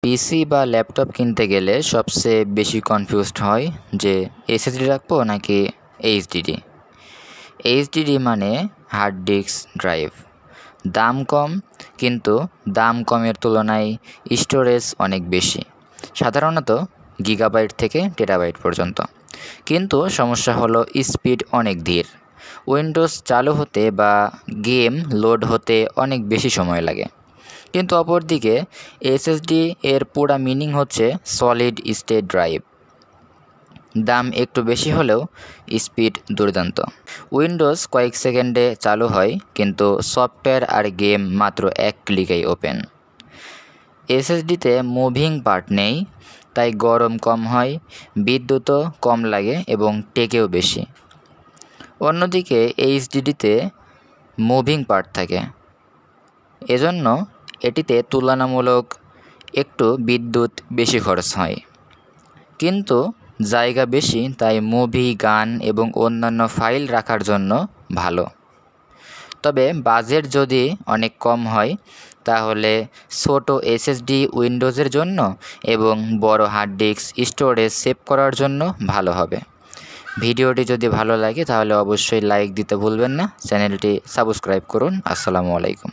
পিসি বা ল্যাপটপ কিনতে গেলে সবচেয়ে বেশি কনফিউজড হয় যে এসএসডি রাখবো নাকি এইচডিডি। এইচডিডি মানে হার্ড ডিস্ক ড্রাইভ, দাম কম, কিন্তু দাম কমের তুলনায় স্টোরেজ অনেক বেশি, সাধারণত গিগাবাইট থেকে টেরাবাইট পর্যন্ত। কিন্তু সমস্যা হলো স্পিড অনেক ধীর, উইন্ডোজ চালু হতে বা গেম লোড হতে অনেক বেশি সময় লাগে। কিন্তু অপরদিকে এসএসডি এর পুরা মিনিং হচ্ছে সলিড স্টেট ড্রাইভ। দাম একটু বেশি হলেও স্পিড দুর্দান্ত। উইন্ডোজ কয়েক সেকেন্ডে চালু হয়, কিন্তু সফটওয়্যার আর গেম মাত্র এক ক্লিকেই ওপেন। এসএসডিতে মুভিং পার্ট নেই, তাই গরম কম হয়, বিদ্যুৎও কম লাগে এবং টেকেও বেশি। অন্যদিকে এইচডিডিতে মুভিং পার্ট থাকে, এজন্য এটিতে তুলনামূলক একটু বিদ্যুৎ বেশি খরচ হয়, কিন্তু জায়গা বেশি, তাই মুভি, গান এবং অন্যান্য ফাইল রাখার জন্য ভালো। তবে বাজেট যদি অনেক কম হয় তাহলে ছোট এসএসডি উইন্ডোজের জন্য এবং বড় হার্ড ডিস্ক স্টোরেজ সেভ করার জন্য ভালো হবে। ভিডিওটি যদি ভালো লাগে তাহলে অবশ্যই লাইক দিতে ভুলবেন না। চ্যানেলটি সাবস্ক্রাইব করুন। আসসালামু আলাইকুম।